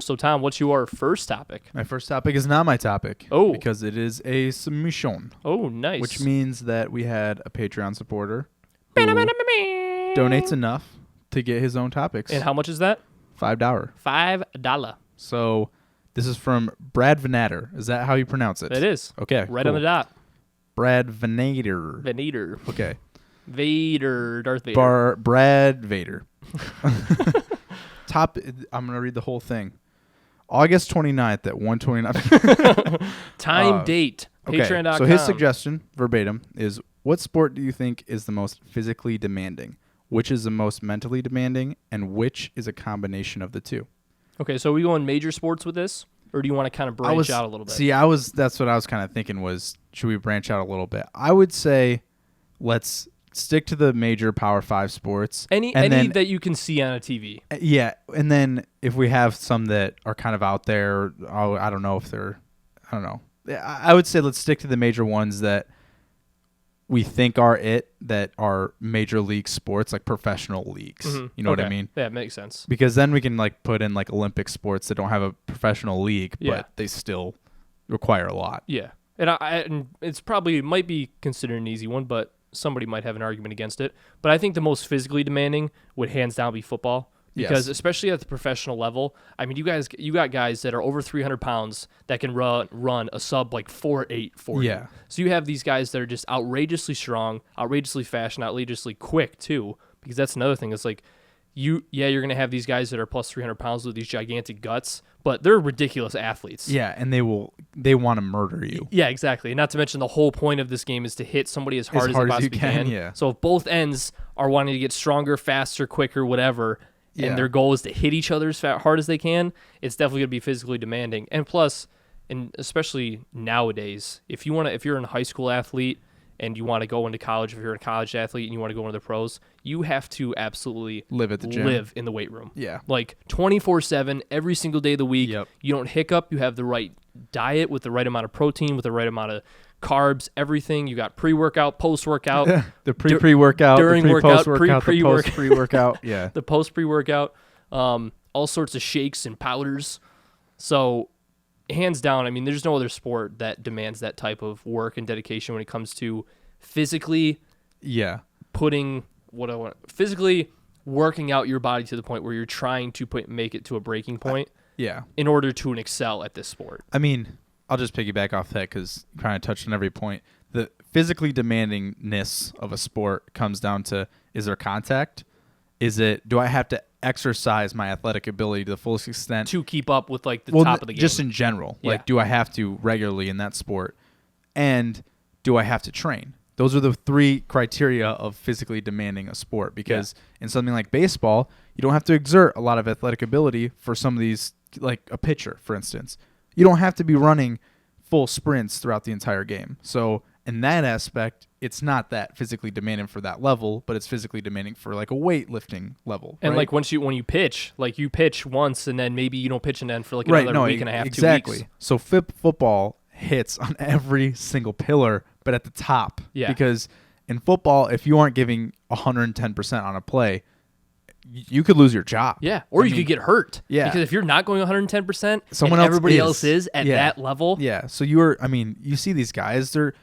So, Tom, what's your first topic? My first topic is not my topic. Oh. Because it is a submission. Oh, nice. Which means that we had a Patreon supporter who donates enough to get his own topics. And how much is that? $5. $5. So this is from Brad Venator. Is that how you pronounce it? It is. Okay. Right on the dot. Brad Venator. Vader. Okay. Vader. Darth Vader. Brad Vader. I'm going to read the whole thing. August 29th at 1:29. Time, date. Okay. Patreon.com. So his suggestion, verbatim, is what sport do you think is the most physically demanding? Which is the most mentally demanding? And which is a combination of the two? Okay, so are we going major sports with this? Or do you want to kind of branch out a little bit? That's what I was kind of thinking was, should we branch out a little bit? I would say let's stick to the major Power 5 sports. Any that you can see on a TV. Yeah, and then if we have some that are kind of out there, I don't know. I would say let's stick to the major ones that we think that are major league sports, like professional leagues. Mm-hmm. You know what I mean? Yeah, it makes sense. Because then we can like put in like Olympic sports that don't have a professional league, Yeah. but they still require a lot. Yeah. And it's probably might be considered an easy one, but somebody might have an argument against it. But I think the most physically demanding would hands down be football. Because especially at the professional level, I mean, you got guys that are over 300 pounds that can run a sub like 4.8 for you. Yeah. So you have these guys that are just outrageously strong, outrageously fast, and outrageously quick too. Because that's another thing. It's like you're going to have these guys that are plus 300 pounds with these gigantic guts, but they're ridiculous athletes. Yeah, and they want to murder you. Yeah, exactly. And not to mention the whole point of this game is to hit somebody as hard as they possibly can. Yeah. So if both ends are wanting to get stronger, faster, quicker, whatever, and their goal is to hit each other as hard as they can, it's definitely going to be physically demanding. And plus, and especially nowadays, if you're a high school athlete and you want to go into college, if you're a college athlete and you want to go into the pros, you have to absolutely live at the gym, live in the weight room. Yeah. Like 24/7, every single day of the week. Yep. You don't hiccup. You have the right diet with the right amount of protein, with the right amount of carbs, everything. You got pre-workout, post-workout. The pre-workout, during the workout, post-workout, the pre-workout. post-pre-workout. Yeah. The post-pre-workout, all sorts of shakes and powders. So hands down, I mean, there's no other sport that demands that type of work and dedication when it comes to physically physically working out your body to the point where you're trying to make it to a breaking point in order to excel at this sport. I mean, I'll just piggyback off that because you kind of touched on every point. The physically demandingness of a sport comes down to, is there contact? Do I have to exercise my athletic ability to the fullest extent to keep up with like the top of the game? Just in general. Yeah. Like, do I have to regularly in that sport? And do I have to train? Those are the three criteria of physically demanding a sport, because in something like baseball, you don't have to exert a lot of athletic ability for some of these, like a pitcher, for instance. You don't have to be running full sprints throughout the entire game. So in that aspect, it's not that physically demanding for that level, but it's physically demanding for like a weightlifting level. And right? like when you pitch, like you pitch once and then maybe you don't pitch again for like another week and a half, 2 weeks. So football hits on every single pillar, but at the top. Yeah. Because in football, if you aren't giving 110% on a play, you could lose your job. Yeah, or you could get hurt. Yeah. Because if you're not going 110%, everybody else is at that level. Yeah. So you see these guys, their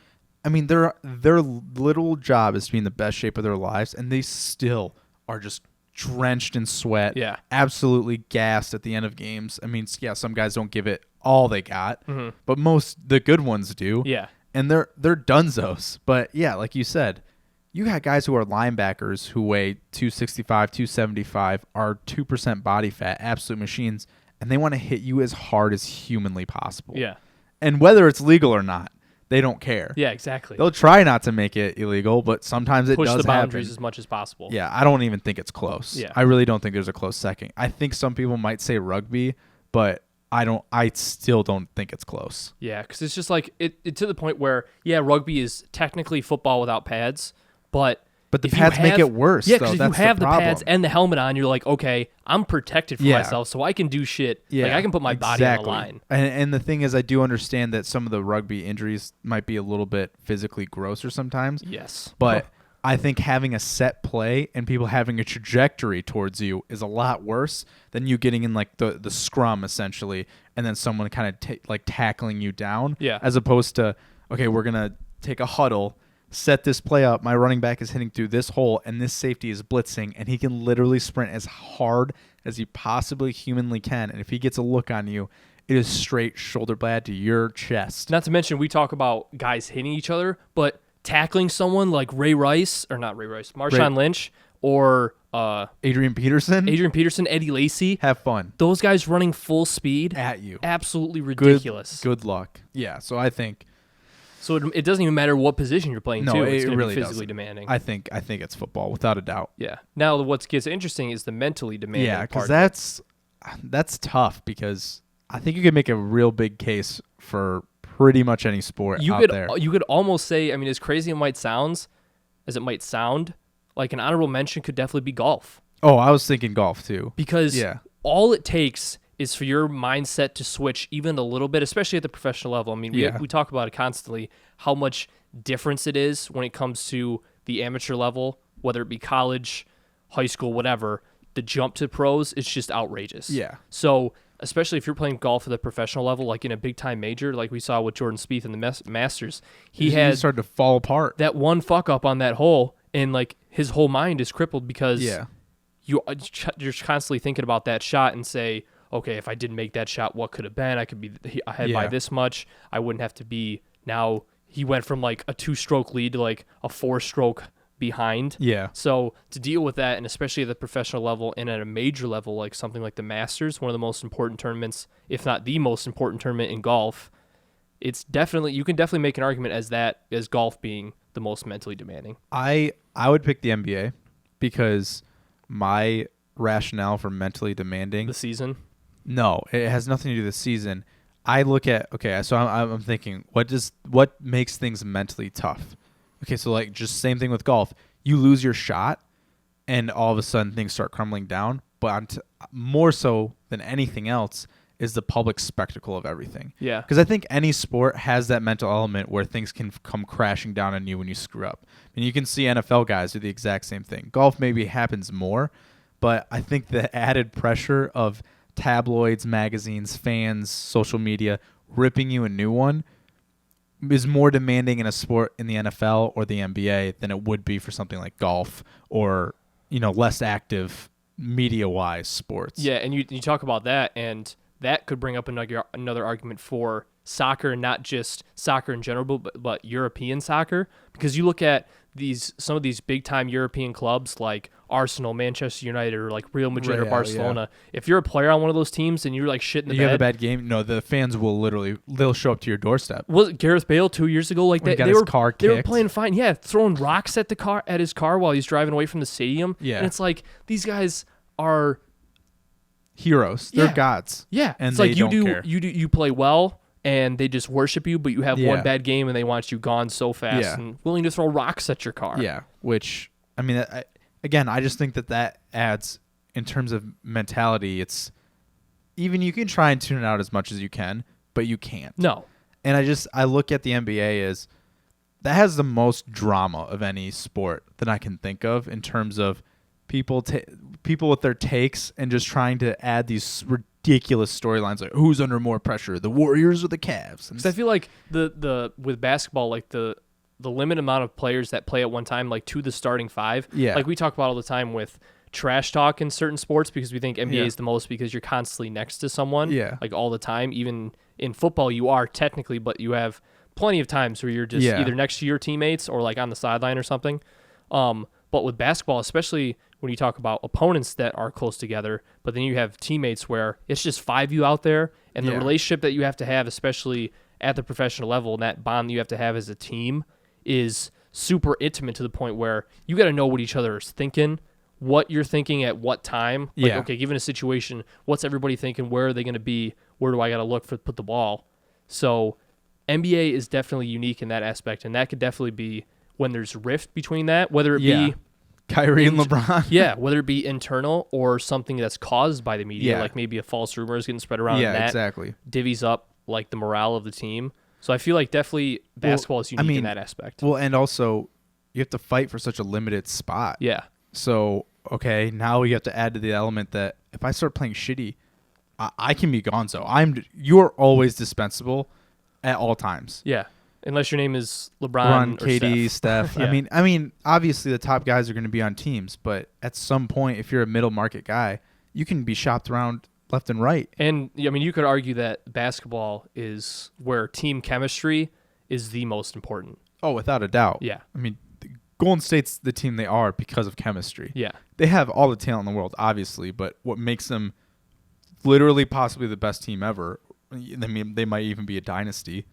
little job is to be in the best shape of their lives, and they still are just drenched in sweat. Yeah. Absolutely gassed at the end of games. I mean, yeah, some guys don't give it all they got, but the good ones do. Yeah. And they're dunzos. But yeah, like you said, you got guys who are linebackers who weigh 265, 275, are 2% body fat, absolute machines, and they want to hit you as hard as humanly possible. Yeah. And whether it's legal or not, they don't care. Yeah, exactly. They'll try not to make it illegal, but sometimes it does happen. Push the boundaries as much as possible. Yeah, I don't even think it's close. Yeah. I really don't think there's a close second. I think some people might say rugby, but I still don't think it's close. Yeah, because it's just like it to the point where, rugby is technically football without pads, but the pads make it worse. Yeah, because if you have the problem. pads and the helmet on, you're like, okay, I'm protected for myself, so I can do shit. Yeah, like I can put my body on the line. And the thing is, I do understand that some of the rugby injuries might be a little bit physically grosser sometimes. Yes, but I think having a set play and people having a trajectory towards you is a lot worse than you getting in like the scrum essentially, and then someone kind of like tackling you down. Yeah. As opposed to, okay, we're gonna take a huddle, set this play up. My running back is hitting through this hole, and this safety is blitzing, and he can literally sprint as hard as he possibly humanly can. And if he gets a look on you, it is straight shoulder blade to your chest. Not to mention, we talk about guys hitting each other, but tackling someone like Marshawn Lynch, or Adrian Peterson, Eddie Lacy. Have fun. Those guys running full speed At you. absolutely ridiculous. Good luck. Yeah, so I think. So it doesn't even matter what position you're playing, No, too. it It's going to really be physically doesn't. demanding. I think it's football without a doubt. Yeah. Now, what gets interesting is the mentally demanding Yeah, part. because that's tough, because I think you could make a real big case for pretty much any sport out there. You could almost say, I mean, as crazy as it might sound, like an honorable mention could definitely be golf. Oh, I was thinking golf too. Because all it takes is for your mindset to switch even a little bit, especially at the professional level. I mean, we talk about it constantly, how much difference it is when it comes to the amateur level, whether it be college, high school, whatever. The jump to pros is just outrageous. Yeah. So, especially if you're playing golf at the professional level, like in a big-time major, like we saw with Jordan Spieth in the Masters, he started to fall apart. That one fuck-up on that hole, and like his whole mind is crippled because you're constantly thinking about that shot and say, okay, if I didn't make that shot, what could have been? I could be ahead by this much. I wouldn't have to be now. He went from like a 2-stroke lead to like a 4-stroke behind. Yeah. So to deal with that, and especially at the professional level and at a major level, like something like the Masters, one of the most important tournaments, if not the most important tournament in golf, you can definitely make an argument as golf being the most mentally demanding. I would pick the NBA because my rationale for mentally demanding The season. No, it has nothing to do with the season. I look at so I'm thinking what makes things mentally tough. Okay, so like just same thing with golf. You lose your shot, and all of a sudden things start crumbling down. But more so than anything else is the public spectacle of everything. Yeah. Because I think any sport has that mental element where things can come crashing down on you when you screw up. And you can see NFL guys do the exact same thing. Golf maybe happens more, but I think the added pressure of tabloids, magazines, fans, social media ripping you a new one is more demanding in a sport in the NFL or the NBA than it would be for something like golf or, less active media-wise sports. Yeah, and you talk about that, and that could bring up another argument for soccer, and not just soccer in general, but European soccer, because you look at some of these big-time European clubs like Arsenal, Manchester United, or like Real Madrid or Barcelona. Yeah. If you're a player on one of those teams and you're like shit in the bed, you have a bad game. No, the fans they'll show up to your doorstep. Was it Gareth Bale 2 years ago? Like they were playing fine. Yeah, throwing rocks at his car while he's driving away from the stadium. Yeah, and it's like these guys are heroes. They're gods. Yeah, and it's like care. You play well, and they just worship you, but you have one bad game and they want you gone so fast and willing to throw rocks at your car. Yeah, which I mean, again, I just think that adds in terms of mentality. It's even you can try and tune it out as much as you can, but you can't. No. And I look at the NBA as that has the most drama of any sport that I can think of in terms of people with their takes and just trying to add these ridiculous storylines like who's under more pressure, the Warriors or the Cavs. Because I feel like the with basketball, like the limited amount of players that play at one time, like to the starting five. Yeah. Like we talk about all the time with trash talk in certain sports because we think NBA is the most because you're constantly next to someone. Yeah. Like all the time. Even in football, you are technically, but you have plenty of times where you're just either next to your teammates or like on the sideline or something. But with basketball, especially when you talk about opponents that are close together, but then you have teammates where it's just 5 of you out there, and the relationship that you have to have, especially at the professional level, and that bond that you have to have as a team is super intimate to the point where you got to know what each other is thinking, what you're thinking at what time. Like, okay, given a situation, what's everybody thinking? Where are they going to be? Where do I got to look for put the ball? So NBA is definitely unique in that aspect, and that could definitely be when there's rift between that, whether it be Kyrie and LeBron. Yeah, whether it be internal or something that's caused by the media, like maybe a false rumor is getting spread around. Yeah, and that exactly. Divvies up like the morale of the team. So I feel like definitely basketball is unique in that aspect. Well, and also, you have to fight for such a limited spot. Yeah. So, okay, now you have to add to the element that if I start playing shitty, I can be gonzo. You're always dispensable at all times. Yeah. Unless your name is LeBron or KD, Steph. Steph. Yeah. I mean, obviously the top guys are going to be on teams, but at some point, if you're a middle market guy, you can be shopped around left and right. And I mean, you could argue that basketball is where team chemistry is the most important. Oh, without a doubt. Yeah. I mean, Golden State's the team they are because of chemistry. Yeah. They have all the talent in the world, obviously, but what makes them literally possibly the best team ever, I mean, they might even be a dynasty,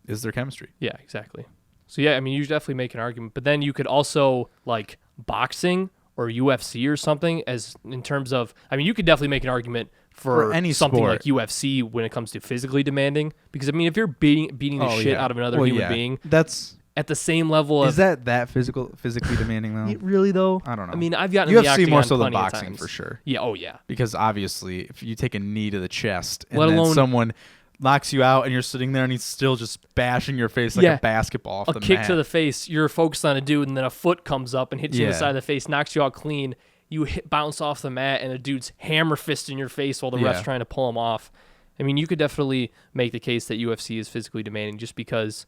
is their chemistry. Yeah, exactly. So, yeah, I mean, you definitely make an argument. But then you could also, like, boxing or UFC or something as in terms of, I mean, you could definitely make an argument for any something sport. like UFC when it comes to physically demanding. Because, I mean, if you're beating the shit out of another human being, that's at the same level of... Is that physically demanding, though? Really, though? I don't know. I mean, I've gotten in the UFC octagon more so than plenty of boxing, times. for sure. Yeah, oh, yeah. Because obviously, if you take a knee to the chest and Let then alone- someone knocks you out and you're sitting there and he's still just bashing your face like a basketball off the mat. A kick to the face, you're focused on a dude, and then a foot comes up and hits you in the Yeah. side of the face, knocks you out clean. You bounce off the mat, and a dude's hammer fist in your face while the ref's trying to pull him off. I mean, you could definitely make the case that UFC is physically demanding just because,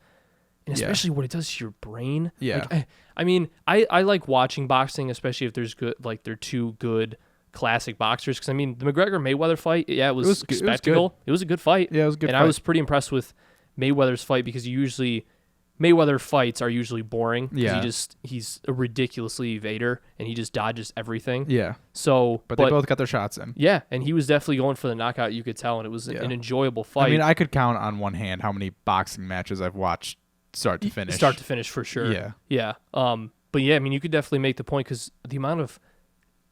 and especially what it does to your brain. Yeah. Like, I mean, I like watching boxing, especially if there's good, like they're two good classic boxers. Because I mean, the McGregor-Mayweather fight, it was a spectacle. It was a good fight. Yeah, it was a good fight. fight. I was pretty impressed with Mayweather's fight because Mayweather fights are usually boring. Yeah. He's a ridiculously evader and he just dodges everything. Yeah. So, But they both got their shots in. Yeah, and he was definitely going for the knockout. You could tell, and it was an enjoyable fight. I mean, I could count on one hand how many boxing matches I've watched start to finish. Start to finish for sure. Yeah. Yeah. But yeah, I mean, you could definitely make the point because the amount of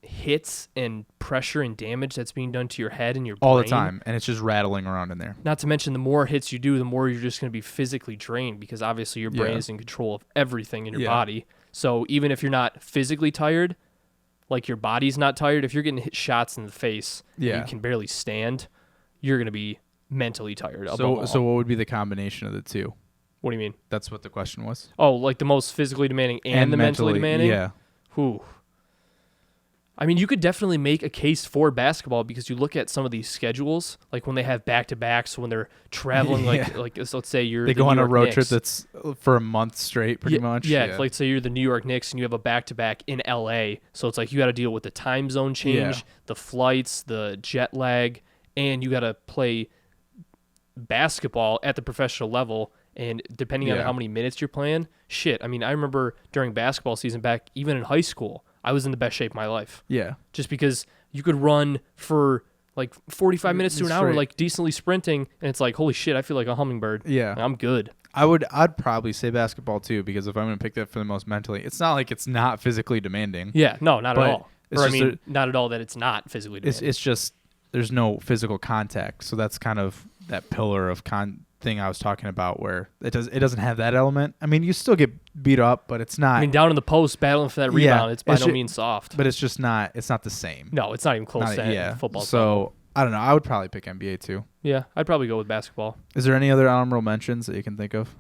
hits and pressure and damage that's being done to your head and your brain all the time, and it's just rattling around in there. Not to mention, the more hits you do, the more you're just going to be physically drained because obviously your brain is in control of everything in your body. So even if you're not physically tired, like your body's not tired, if you're getting hit shots in the face and you can barely stand, you're going to be mentally tired. So what would be the combination of the two? What do you mean? That's what the question was. Oh, like the most physically demanding and the mentally demanding? Yeah. Whew. I mean, you could definitely make a case for basketball because you look at some of these schedules, like when they have back-to-backs, when they're traveling, like let's say they go on a road Knicks. trip that's for a month straight, pretty much. Yeah, like say you're the New York Knicks and you have a back-to-back in LA, so it's like you got to deal with the time zone change, the flights, the jet lag, and you got to play basketball at the professional level. And depending on how many minutes you're playing, shit. I mean, I remember during basketball season back, even in high school, I was in the best shape of my life. Yeah. Just because you could run for like 45 minutes to an hour, like decently sprinting, and it's like, holy shit, I feel like a hummingbird. Yeah. I'm good. I'd probably say basketball too, because if I'm going to pick that for the most mentally, it's not like it's not physically demanding. Yeah, no, not at all. Or I mean, not at all that it's not physically demanding. It's just there's no physical contact. So that's kind of that pillar of thing I was talking about where it doesn't have that element. I mean, you still get beat up, but it's not. I mean, down in the post battling for that rebound, it's by no means soft. But it's just not. It's not the same. No, it's not even close to football. So I don't know. I would probably pick NBA too. Yeah, I'd probably go with basketball. Is there any other honorable mentions that you can think of?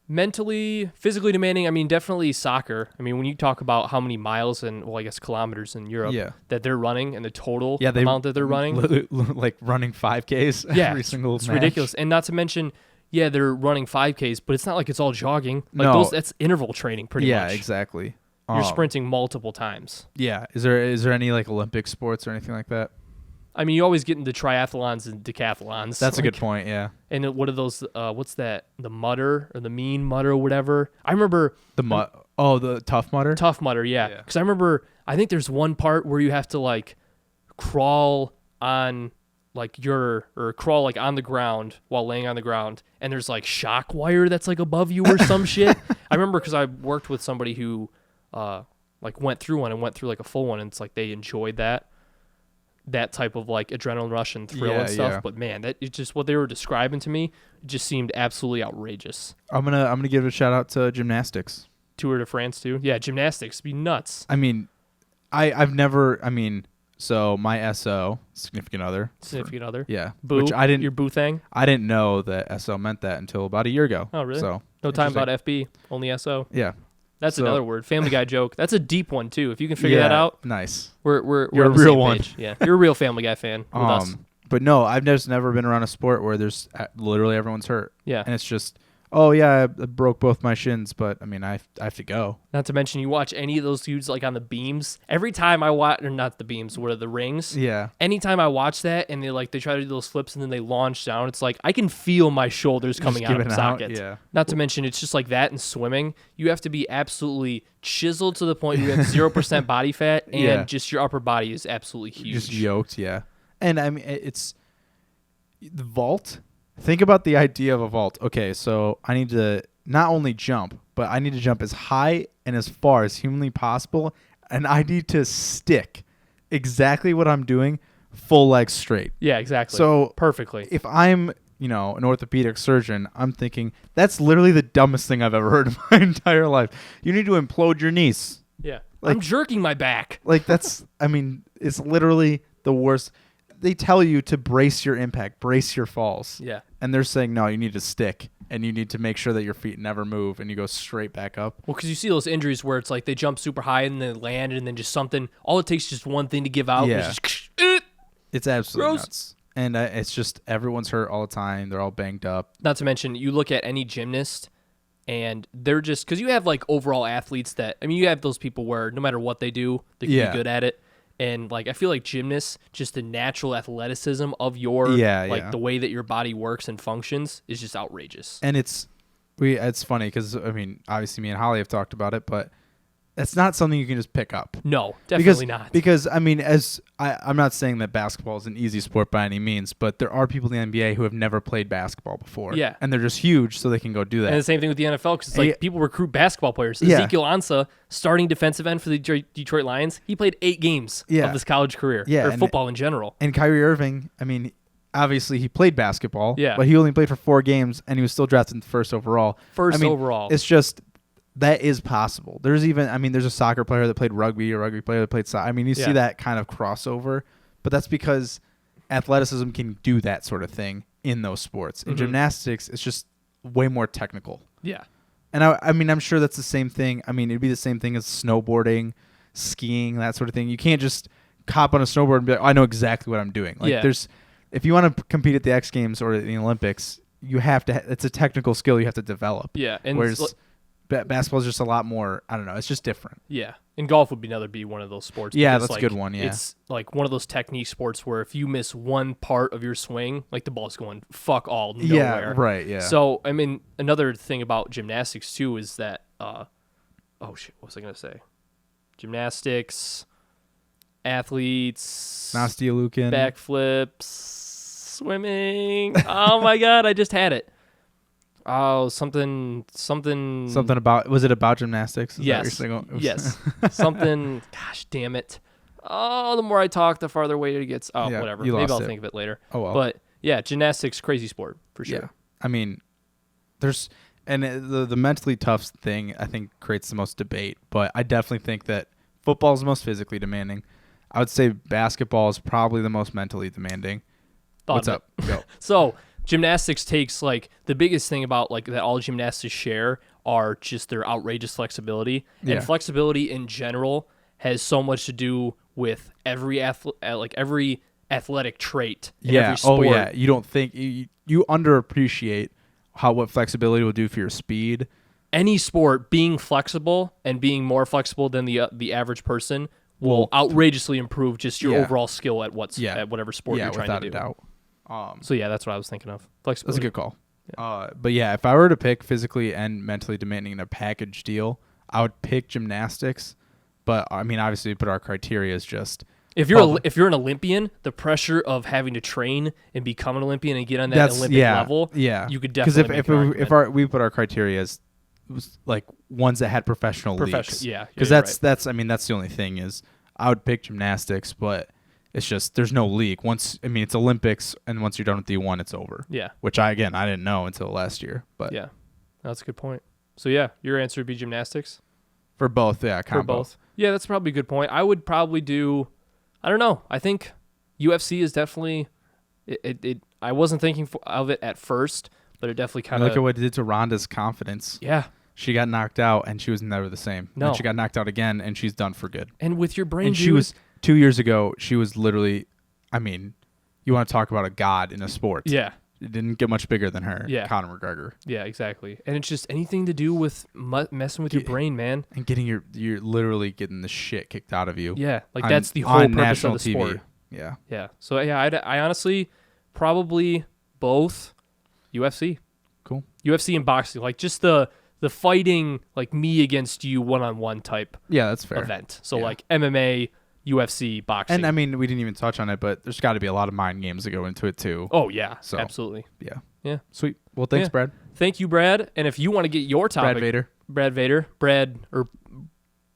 Mentally, physically demanding, I mean, definitely soccer. I mean, when you talk about how many miles and, well, I guess kilometers in Europe that they're running and the total amount that they're running. Like running 5Ks every single match. It's ridiculous. And not to mention, they're running 5Ks, but it's not like it's all jogging. Like that's interval training pretty much. Yeah, exactly. You're sprinting multiple times. Yeah. Is there any like Olympic sports or anything like that? I mean, you always get into triathlons and decathlons. That's a good point, yeah. And what are those, what's that, the mutter or the mean mutter or whatever? I remember... the Tough Mudder? Tough Mudder, yeah. Because I remember, I think there's one part where you have to, like, crawl on, like, crawl, like, on the ground while laying on the ground, and there's, like, shock wire that's, like, above you or some shit. I remember because I worked with somebody who, like, went through one and went through, like, a full one, and it's like they enjoyed that type of like adrenaline rush and thrill and stuff. But man, that it's just what they were describing to me just seemed absolutely outrageous. I'm gonna give a shout out to gymnastics. Tour de France too. Yeah, gymnastics be nuts. I mean, I've never. I mean, so my SO significant other. Yeah, boo, which I didn't. Your boo thing. I didn't know that SO meant that until about a year ago. Oh really? So no time about FB, only SO. Yeah. That's So- another word. Family Guy joke. That's a deep one too. If you can figure that out, nice. we're You're on a the real same one. page. Yeah, you're a real Family Guy fan with us. But no, I've just never been around a sport where there's literally everyone's hurt. Yeah. And it's just, oh yeah, I broke both my shins, but I mean, I have to go. Not to mention, you watch any of those dudes like on the beams. Every time I watch, or not the beams, what are the rings? Yeah. Anytime I watch that and they try to do those flips and then they launch down, it's like I can feel my shoulders coming out of giving the out, socket. yeah. Not to mention, it's just like that in swimming. You have to be absolutely chiseled to the point you have 0% body fat and Yeah. just your upper body is absolutely huge. Just yoked, yeah. And I mean, it's the vault. Think about the idea of a vault. Okay, so I need to not only jump, but I need to jump as high and as far as humanly possible, and I need to stick exactly what I'm doing, full legs straight. Yeah, exactly. So perfectly. if I'm, an orthopedic surgeon, I'm thinking that's literally the dumbest thing I've ever heard in my entire life. You need to implode your knees. Yeah. Like- I'm jerking my back. Like that's, I mean, it's literally the worst. They tell you to brace your impact, brace your falls. Yeah. And they're saying, no, you need to stick and you need to make sure that your feet never move and you go straight back up. Well, because you see those injuries where it's like they jump super high and then land and then just something, all it takes is just one thing to give out. Yeah. And it's just, It's absolutely Gross. nuts. And it's just everyone's hurt all the time. They're all banged up. not to mention, you look at any gymnast and they're just, because you have like overall athletes that, I mean, you have those people where no matter what they do, they can Yeah. be good at it. And like I feel like gymnasts, just the natural athleticism of your Yeah. the way that your body works and functions is just outrageous. And it's funny because, I mean, obviously me and Holly have talked about it, but it's not something you can just pick up. No, definitely not. Because I mean, I'm not saying that basketball is an easy sport by any means, but there are people in the NBA who have never played basketball before. Yeah. And they're just huge, so they can go do that. And the same thing with the NFL because it's like Yeah. people recruit basketball players. Yeah. Ezekiel Ansah, starting defensive end for the Detroit Lions, he played 8 games Yeah. of his college career, Yeah, or and- football in general. And Kyrie Irving, I mean, obviously he played basketball, Yeah. but he only played for 4 games, and he was still drafted first overall. First I mean, overall. It's just that is possible. There's a soccer player that played rugby, a rugby player that played soccer. I mean, you Yeah. see that kind of crossover, but that's because athleticism can do that sort of thing in those sports. In Mhm. gymnastics, it's just way more technical. Yeah. And I mean, I'm sure that's the same thing. I mean, it'd be the same thing as snowboarding, skiing, that sort of thing. You can't just hop on a snowboard and be like, I know exactly what I'm doing. Like, Yeah. if you want to compete at the X Games or the Olympics, you have to. It's a technical skill you have to develop. Yeah. And Whereas basketball is just a lot more. I don't know. It's just different. yeah. And golf would be one of those sports. Yeah, because, that's a like, good one, yeah. It's like one of those technique sports where if you miss one part of your swing, like the ball's going fuck all nowhere. Yeah. Right. Yeah. So, I mean, another thing about gymnastics too is that, oh shit, what was I going to say? Gymnastics, athletes, Nastia Lukin. backflips, swimming. Oh my God, I just had it. Oh, something. Something about. Was it about gymnastics? Is that Yes. what you're saying? Yes. Something. Gosh damn it. Oh, the more I talk, the farther away it gets. Oh, Yeah, whatever. you Maybe lost I'll it. think of it later. Oh well. But yeah, gymnastics, crazy sport for sure. Yeah. I mean, the mentally tough thing I think creates the most debate, but I definitely think that football is the most physically demanding. I would say basketball is probably the most mentally demanding. Thought What's of up? Go. So gymnastics takes like the biggest thing about like that all gymnastics share are just their outrageous flexibility. Yeah. And flexibility in general has so much to do with every every athletic trait in every sport. Oh yeah. You don't think you underappreciate what flexibility will do for your speed. Any sport being flexible and being more flexible than the average person will outrageously improve just your Yeah. overall skill at at whatever sport Yeah, you're trying without to a do. doubt. So yeah, that's what I was thinking of. That's a Flexibility. good call. But yeah, if I were to pick physically and mentally demanding in a package deal, I would pick gymnastics. But I mean, obviously, but our criteria is just If you're an Olympian, the pressure of having to train and become an Olympian and get on that Olympic level, yeah. you could definitely make an if argument. we put our criteria as like ones that had professional leagues, yeah, because you're that's I mean that's the only thing is I would pick gymnastics, but it's just there's no league. It's Olympics, and once you're done with D1, it's over. Yeah, Which I didn't know until last year, but yeah, that's a good point. So yeah, your answer would be gymnastics for both, yeah, for both. Yeah, that's probably a good point. I would probably do. I don't know. I think UFC is definitely. I wasn't thinking of it at first, but it definitely kind Look at of. what it did to Ronda's confidence. Yeah, she got knocked out and she was never the same. No. And she got knocked out again and she's done for good. And with your brain, And she was 2 years ago. She was literally, I mean, you want to talk about a god in a sport? Yeah. It didn't get much bigger than her. Yeah. Conor McGregor. Yeah, exactly. And it's just anything to do with messing with your brain, man. And getting you're literally getting the shit kicked out of you. Yeah, like that's the whole purpose of the sport. Yeah. Yeah. So yeah, I honestly probably both UFC. Cool. UFC and boxing, like just the fighting, like me against you one-on-one type Yeah, that's fair. event. So Yeah. like MMA, UFC, boxing. And I mean, we didn't even touch on it, but there's got to be a lot of mind games that go into it too. Oh yeah, So, absolutely. Yeah. Yeah. Sweet. Well, thanks, Yeah. Brad. Thank you, Brad. And if you want to get your topic, Brad Vader. Brad Vader,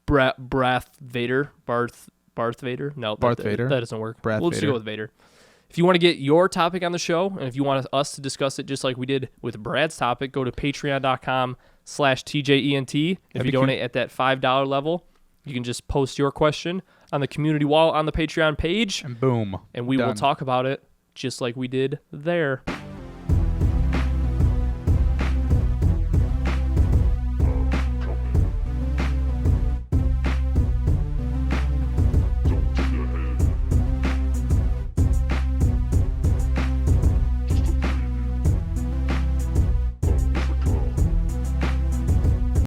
Brath Vader, Barth Vader. No, Barth Vader? That doesn't work. Brath We'll just Vader. go with Vader. If you want to get your topic on the show, and if you want us to discuss it just like we did with Brad's topic, go to patreon.com/TJENT. If you donate at that $5 level, you can just post your question on the community wall on the Patreon page, And boom. and we will Done. talk about it just like we did there.